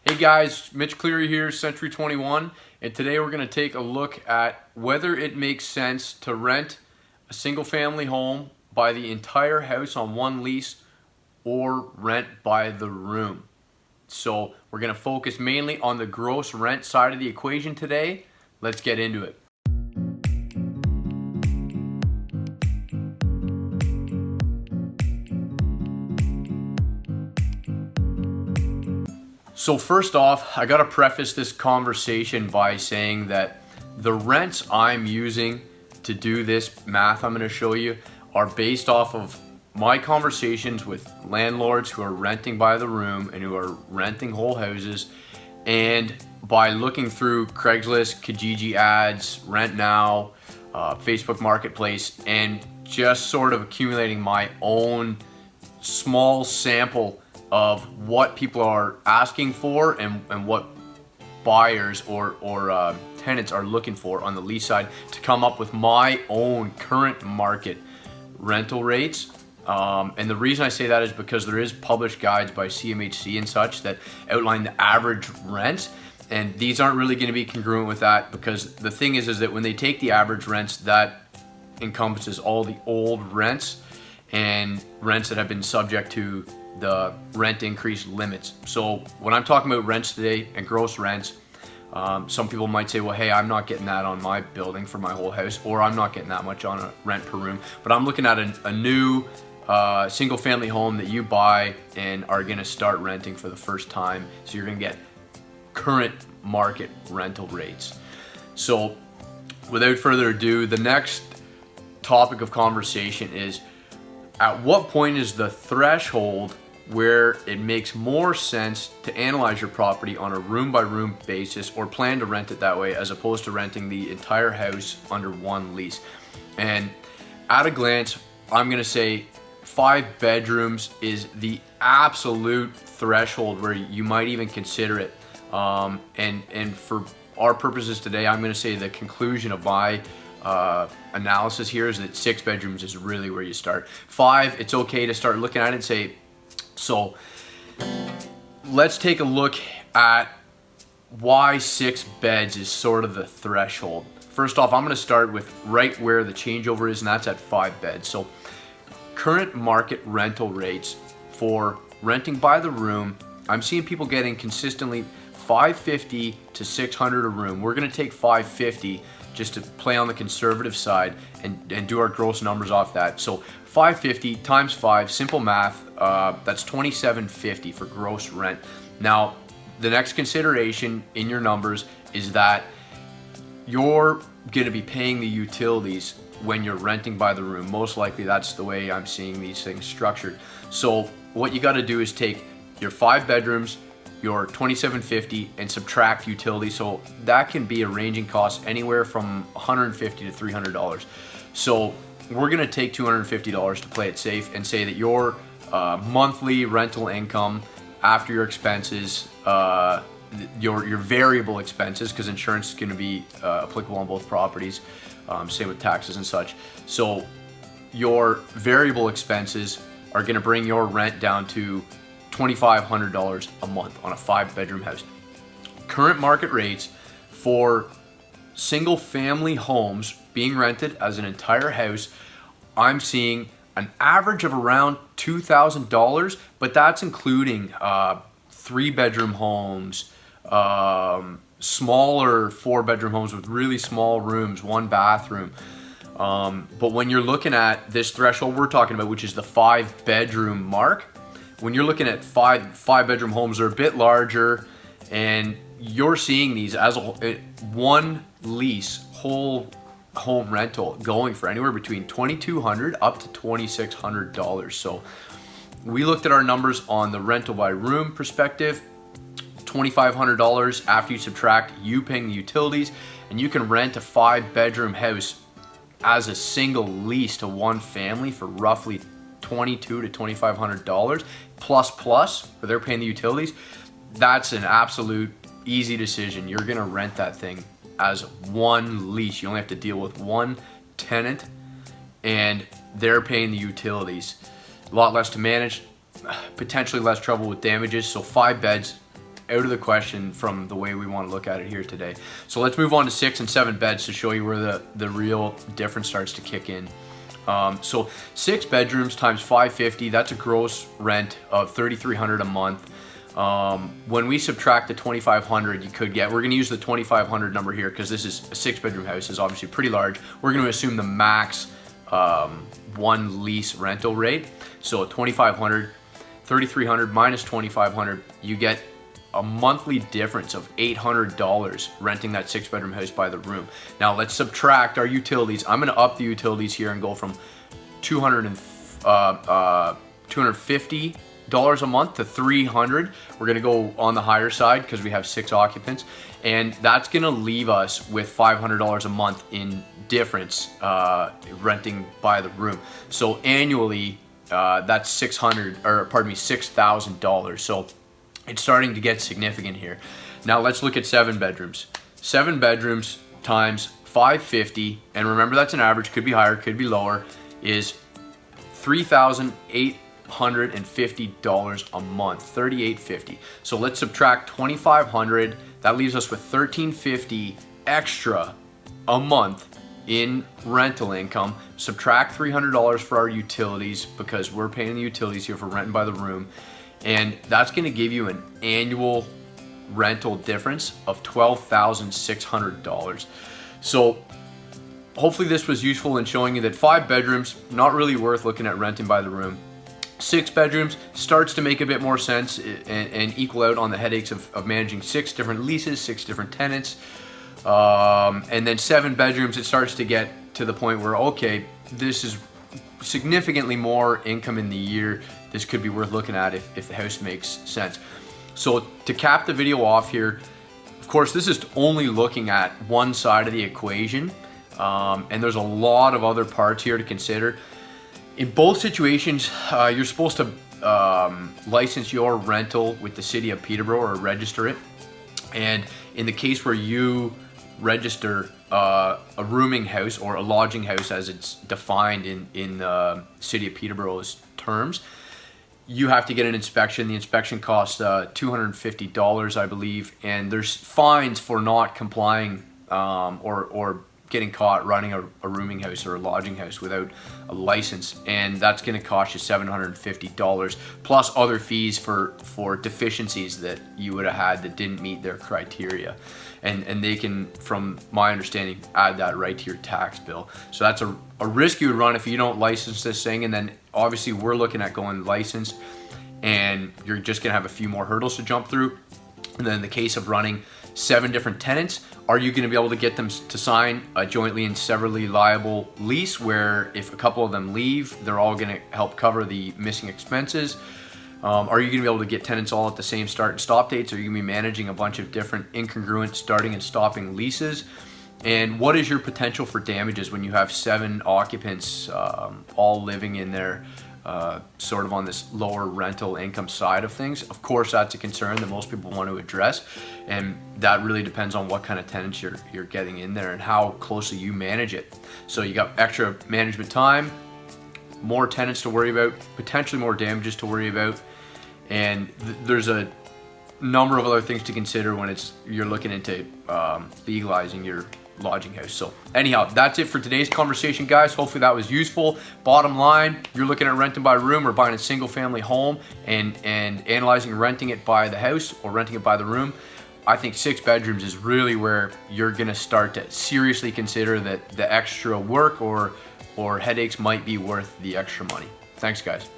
Hey guys, Mitch Cleary here, Century 21, and today we're going to take a look at whether it makes sense to rent a single family home, buy the entire house on one lease, or rent by the room. So we're going to focus mainly on the gross rent side of the equation today. Let's get into it. So first off, I gotta preface this conversation by saying that the rents I'm using to do this math I'm gonna show you are based off of my conversations with landlords who are renting by the room and who are renting whole houses, and by looking through Craigslist, Kijiji ads, Rent Now, Facebook Marketplace, and just sort of accumulating my own small sample of what people are asking for and what buyers or tenants are looking for on the lease side to come up with my own current market rental rates. And the reason I say that is because there is published guides by CMHC and such that outline the average rents, and these aren't really going to be congruent with that, because the thing is that when they take the average rents, that encompasses all the old rents and rents that have been subject to the rent increase limits. So when I'm talking about rents today and gross rents, some people might say, well, hey, I'm not getting that on my building for my whole house, or I'm not getting that much on a rent per room, but I'm looking at a new single family home that you buy and are gonna start renting for the first time. So you're gonna get current market rental rates. So without further ado, the next topic of conversation is, at what point is the threshold where it makes more sense to analyze your property on a room by room basis, or plan to rent it that way, as opposed to renting the entire house under one lease? And at a glance, I'm gonna say 5 bedrooms is the absolute threshold where you might even consider it. And for our purposes today, I'm gonna say the conclusion of my analysis here is that 6 bedrooms is really where you start. 5, it's okay to start looking at it and say, so let's take a look at why 6 beds is sort of the threshold. First off, I'm gonna start with right where the changeover is, and that's at 5 beds. So current market rental rates for renting by the room, I'm seeing people getting consistently $550 to $600 a room. We're gonna take $550 just to play on the conservative side and do our gross numbers off that. So $550 times 5, simple math, that's $2,750 for gross rent. Now, the next consideration in your numbers is that you're gonna be paying the utilities when you're renting by the room. Most likely that's the way I'm seeing these things structured. So what you gotta do is take your 5 bedrooms, your $2,750, and subtract utilities. So that can be a ranging cost anywhere from $150 to $300. So we're gonna take $250 to play it safe and say that your monthly rental income after your expenses, your variable expenses, because insurance is gonna be applicable on both properties, say with taxes and such. So your variable expenses are gonna bring your rent down to $2,500 a month on a 5 bedroom house. Current market rates for single family homes being rented as an entire house, I'm seeing an average of around $2,000, but that's including 3 bedroom homes, smaller 4 bedroom homes with really small rooms, 1 bathroom. But when you're looking at this threshold we're talking about, which is the 5 bedroom mark, when you're looking at five bedroom homes, they're a bit larger, and you're seeing these as one lease, whole home rental, going for anywhere between $2,200 up to $2,600. So we looked at our numbers on the rental by room perspective, $2,500 after you subtract you paying the utilities, and you can rent a 5 bedroom house as a single lease to one family for roughly $2,200 to $2,500 plus, where they're paying the utilities. That's an absolute easy decision. You're gonna rent that thing as one lease. You only have to deal with one tenant, and they're paying the utilities. A lot less to manage, potentially less trouble with damages. So 5 beds, out of the question from the way we want to look at it here today. So let's move on to 6 and 7 beds to show you where the real difference starts to kick in. So 6 bedrooms times 550, that's a gross rent of $3,300 a month. When we subtract the 2,500 you could get, we're going to use the 2,500 number here because this is a 6-bedroom house, is obviously pretty large. We're going to assume the max one lease rental rate. So 2,500, 3,300 minus 2,500, you get a monthly difference of $800 renting that 6-bedroom house by the room. Now let's subtract our utilities. I'm going to up the utilities here and go from $250 a month to $300. We're going to go on the higher side because we have 6 occupants, and that's going to leave us with $500 a month in difference renting by the room. So annually that's $6,000. So it's starting to get significant here. Now let's look at 7 bedrooms. 7 bedrooms times 550, and remember that's an average, could be higher, could be lower, is $3,850 a month, $3,850. So let's subtract 2,500. That leaves us with $1,350 extra a month in rental income. Subtract $300 for our utilities because we're paying the utilities here for renting by the room, and that's going to give you an annual rental difference of $12,600. So hopefully this was useful in showing you that 5 bedrooms, not really worth looking at renting by the room. 6 bedrooms starts to make a bit more sense and equal out on the headaches of managing 6 different leases, 6 different tenants. And then 7 bedrooms, it starts to get to the point where, okay, this is significantly more income in the year. This could be worth looking at if the house makes sense. So to cap the video off here, of course, this is only looking at one side of the equation, and there's a lot of other parts here to consider. In both situations, you're supposed to license your rental with the city of Peterborough or register it. And in the case where you register a rooming house or a lodging house as it's defined in the city of Peterborough's terms, you have to get an inspection. The inspection costs $250, I believe, and there's fines for not complying or getting caught running a rooming house or a lodging house without a license, and that's going to cost you $750 plus other fees for deficiencies that you would have had that didn't meet their criteria, and they can, from my understanding, add that right to your tax bill. So that's a risk you would run if you don't license this thing, and then obviously we're looking at going licensed, and you're just going to have a few more hurdles to jump through. And then in the case of running 7 different tenants, are you going to be able to get them to sign a jointly and severally liable lease where if a couple of them leave, they're all going to help cover the missing expenses? Are you going to be able to get tenants all at the same start and stop dates? Are you going to be managing a bunch of different incongruent starting and stopping leases? And what is your potential for damages when you have 7 occupants all living in there sort of on this lower rental income side of things? Of course, that's a concern that most people want to address, and that really depends on what kind of tenants you're getting in there and how closely you manage it. So you got extra management time, more tenants to worry about, potentially more damages to worry about, and there's a number of other things to consider when you're looking into legalizing your lodging house. So anyhow, that's it for today's conversation, guys. Hopefully that was useful. Bottom line, you're looking at renting by room or buying a single family home and analyzing renting it by the house or renting it by the room. I think 6 bedrooms is really where you're gonna start to seriously consider that the extra work or headaches might be worth the extra money. Thanks, guys.